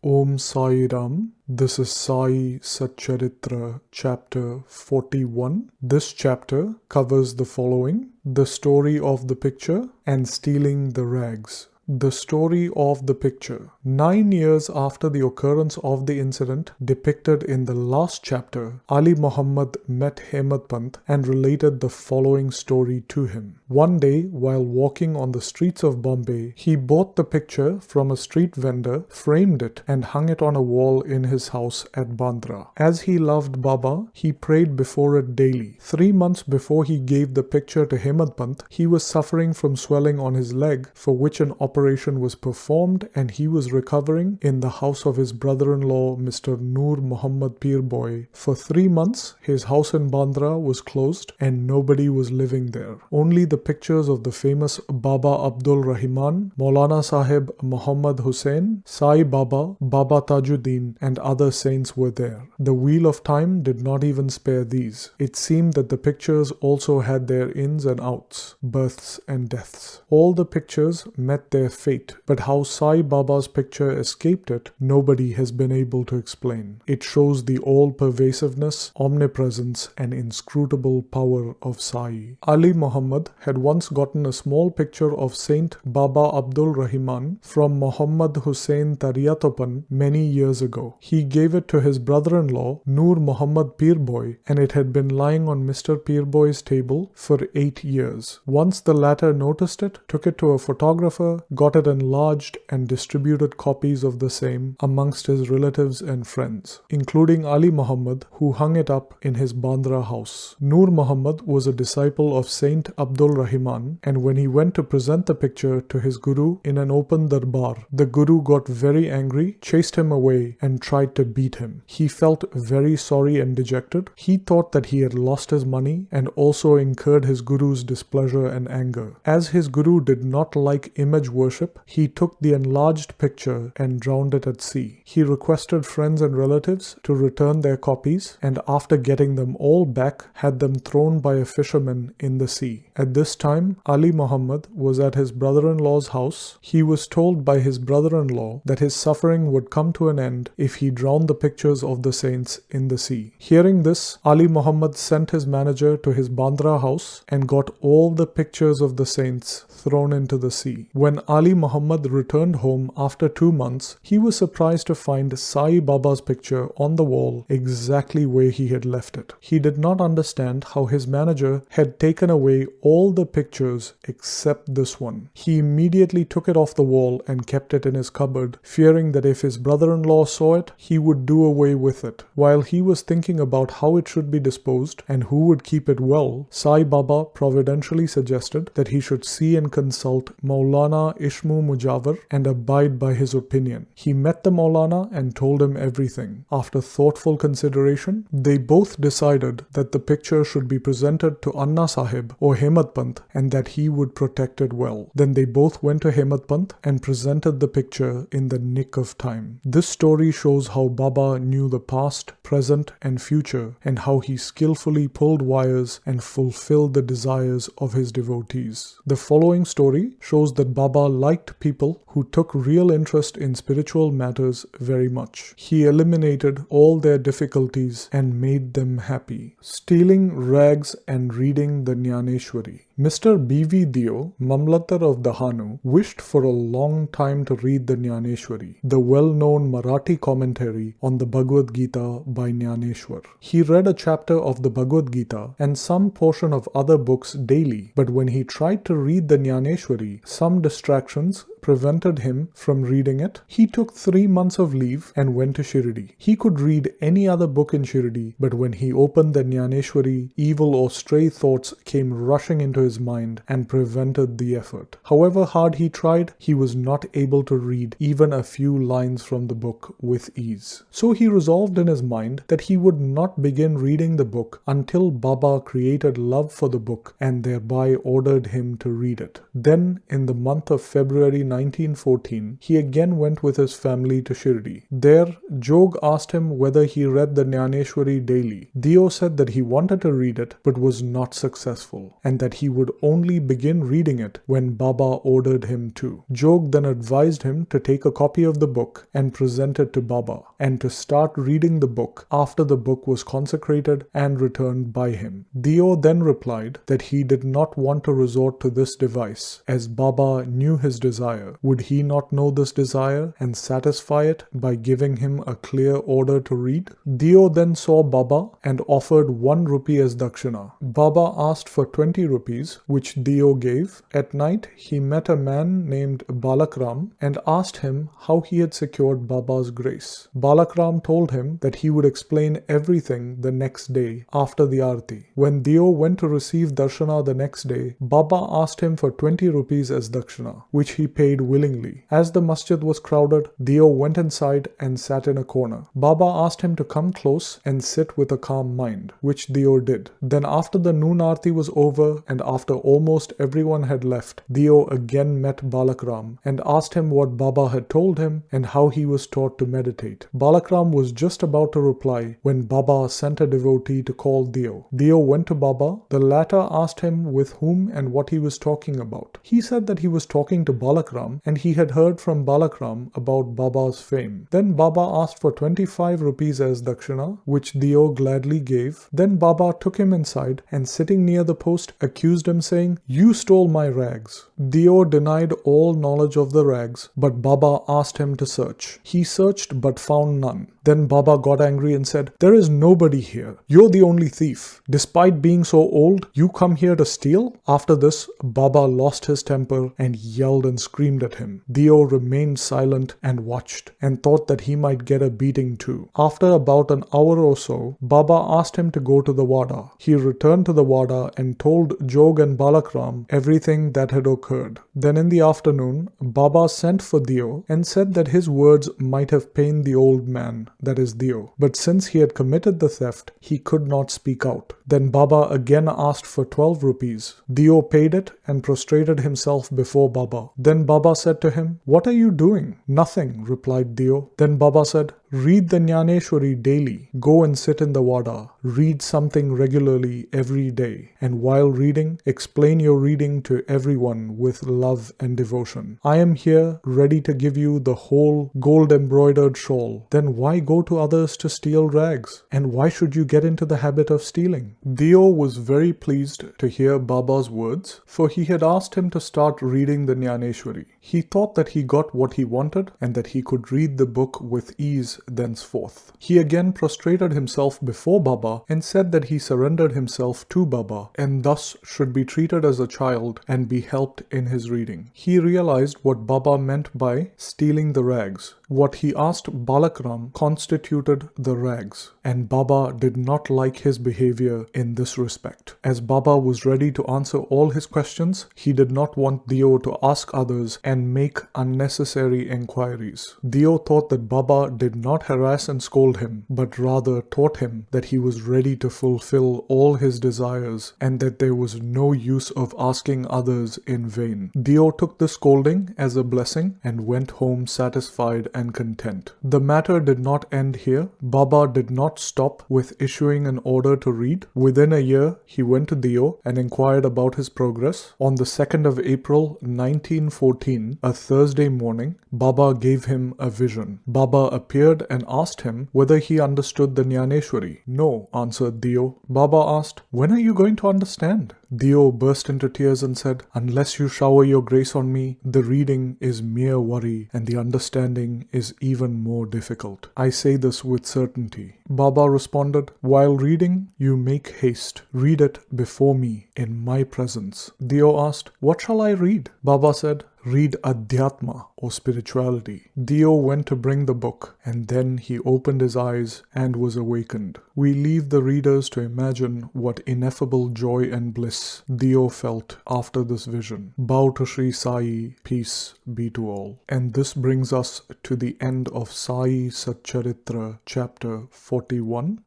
Om Sai Ram. This is Sai Satcharitra, chapter 41. This chapter covers the following: the story of the picture and stealing the rags. The story of the picture. 9 years after the occurrence of the incident depicted in the last chapter, Ali Muhammad met Hemadpant and related the following story to him. One day, while walking on the streets of Bombay, he bought the picture from a street vendor, framed it, and hung it on a wall in his house at Bandra. As he loved Baba, he prayed before it daily. 3 months before he gave the picture to Hemadpant, he was suffering from swelling on his leg, for which an operation was performed, and he was recovering in the house of his brother-in-law, Mr. Noor-Mahomed Peerbhoy. For 3 months, his house in Bandra was closed and nobody was living there. Only the pictures of the famous Baba Abdul Rahiman, Moulanasaheb Mahomed Hussain, Sai Baba, Baba Tajudin, and other saints were there. The wheel of time did not even spare these. It seemed that the pictures also had their ins and outs, births and deaths. All the pictures met their fate, but how Sai Baba's picture escaped it, nobody has been able to explain. It shows the all-pervasiveness, omnipresence, and inscrutable power of Sai. Ali Muhammad had once gotten a small picture of Saint Baba Abdul Rahiman from Mohammed Hussain Tariyatopan many years ago. He gave it to his brother-in-law, Noor-Mahomed Peerbhoy, and it had been lying on Mr. Peerbhoy's table for 8 years. Once the latter noticed it, took it to a photographer, got it enlarged, and distributed copies of the same amongst his relatives and friends, including Ali Muhammad, who hung it up in his Bandra house. Noor Muhammad was a disciple of Saint Abdul Rahiman, and when he went to present the picture to his guru in an open darbar, the guru got very angry, chased him away, and tried to beat him. He felt very sorry and dejected. He thought that he had lost his money and also incurred his guru's displeasure and anger. As his guru did not like image worship, he took the enlarged picture and drowned it at sea. He requested friends and relatives to return their copies, and after getting them all back, had them thrown by a fisherman in the sea. At this time, Ali Muhammad was at his brother-in-law's house. He was told by his brother-in-law that his suffering would come to an end if he drowned the pictures of the saints in the sea. Hearing this, Ali Muhammad sent his manager to his Bandra house and got all the pictures of the saints thrown into the sea. When Ali Muhammad returned home after 2 months, he was surprised to find Sai Baba's picture on the wall exactly where he had left it. He did not understand how his manager had taken away all the pictures except this one. He immediately took it off the wall and kept it in his cupboard, fearing that if his brother-in-law saw it, he would do away with it. While he was thinking about how it should be disposed and who would keep it well, Sai Baba providentially suggested that he should see and consult Maulana Ishmu Mujawar and abide by his opinion. He met the Maulana and told him everything. After thoughtful consideration, they both decided that the picture should be presented to Anna Sahib or Hemadpant and that he would protect it well. Then they both went to Hemadpant and presented the picture in the nick of time. This story shows how Baba knew the past, present, and future, and how he skillfully pulled wires and fulfilled the desires of his devotees. The following story shows that Baba liked people who took real interest in spiritual matters very much. He eliminated all their difficulties and made them happy. Stealing rags and reading the Jnaneshwari. Mr. B.V. Dio, Mamlatar of Dahanu, wished for a long time to read the Jnaneshwari, the well-known Marathi commentary on the Bhagavad Gita by Jnaneshwar. He read a chapter of the Bhagavad Gita and some portion of other books daily, but when he tried to read the Jnaneshwari, some distractions prevented him from reading it. He took 3 months of leave and went to Shrirdi. He could read any other book in Shrirdi, but when he opened the Jnaneshwari, evil or stray thoughts came rushing into his mind and prevented the effort. However hard he tried, he was not able to read even a few lines from the book with ease. So he resolved in his mind that he would not begin reading the book until Baba created love for the book and thereby ordered him to read it. Then, in the month of February 1914, he again went with his family to Shirdi. There, Jog asked him whether he read the Jnaneshwari daily. Dio said that he wanted to read it but was not successful, and that he would only begin reading it when Baba ordered him to. Jog then advised him to take a copy of the book and present it to Baba, and to start reading the book after the book was consecrated and returned by him. Dio then replied that he did not want to resort to this device, as Baba knew his desire. Would he not know this desire and satisfy it by giving him a clear order to read? Dio then saw Baba and offered 1 rupee as dakshina. Baba asked for 20 rupees, which Dio gave. At night, he met a man named Balakram and asked him how he had secured Baba's grace. Balakram told him that he would explain everything the next day after the Aarti. When Dio went to receive darshana the next day, Baba asked him for 20 rupees as dakshina, which he paid willingly. As the masjid was crowded, Dio went inside and sat in a corner. Baba asked him to come close and sit with a calm mind, which Dio did. Then after the noon Aarti was over and after almost everyone had left, Dio again met Balakram and asked him what Baba had told him and how he was taught to meditate. Balakram was just about to reply when Baba sent a devotee to call Dio. Dio went to Baba. The latter asked him with whom and what he was talking about. He said that he was talking to Balakram and he had heard from Balakram about Baba's fame. Then Baba asked for 25 rupees as dakshina, which Dio gladly gave. Then Baba took him inside and sitting near the post accused him, saying, "You stole my rags." Dio denied all knowledge of the rags, but Baba asked him to search. He searched but found none. Then Baba got angry and said, "There is nobody here. You're the only thief. Despite being so old, you come here to steal?" After this, Baba lost his temper and yelled and screamed at him. Dio remained silent and watched and thought that he might get a beating too. After about an hour or so, Baba asked him to go to the Wada. He returned to the Wada and told Jog and Balakram everything that had occurred. Then in the afternoon, Baba sent for Dio and said that his words might have pained the old man, that is Dio, but since he had committed the theft, he could not speak out. Then Baba again asked for 12 rupees. Dio paid it and prostrated himself before Baba. Then Baba said to him, "What are you doing?" "Nothing," replied Dio. Then Baba said, "Read the Jnaneshwari daily. Go and sit in the Wada. Read something regularly every day. And while reading, explain your reading to everyone with love and devotion. I am here ready to give you the whole gold-embroidered shawl. Then why go to others to steal rags? And why should you get into the habit of stealing?" Dio was very pleased to hear Baba's words, for he had asked him to start reading the Jnaneshwari. He thought that he got what he wanted and that he could read the book with ease thenceforth. He again prostrated himself before Baba and said that he surrendered himself to Baba and thus should be treated as a child and be helped in his reading. He realized what Baba meant by stealing the rags. What he asked Balakram constituted the rags, and Baba did not like his behavior in this respect. As Baba was ready to answer all his questions, he did not want Dio to ask others and make unnecessary inquiries. Dio thought that Baba did not harass and scold him, but rather taught him that he was ready to fulfill all his desires and that there was no use of asking others in vain. Dio took the scolding as a blessing and went home satisfied and content. The matter did not end here. Baba did not stop with issuing an order to read. Within a year, he went to Dio and inquired about his progress. On the 2nd of April 1914, a Thursday morning, Baba gave him a vision. Baba appeared and asked him whether he understood the Jnaneshwari. "No," answered Dio. Baba asked, "When are you going to understand?" Dio burst into tears and said, "Unless you shower your grace on me, the reading is mere worry and the understanding is even more difficult. I say this with certainty." Baba responded, "While reading, you make haste. Read it before me, in my presence." Dio asked, "What shall I read?" Baba said, "Read Adhyatma or spirituality." Dio went to bring the book and then he opened his eyes and was awakened. We leave the readers to imagine what ineffable joy and bliss Dio felt after this vision. Bow to Shri Sai, peace be to all. And this brings us to the end of Sai Satcharitra chapter 41.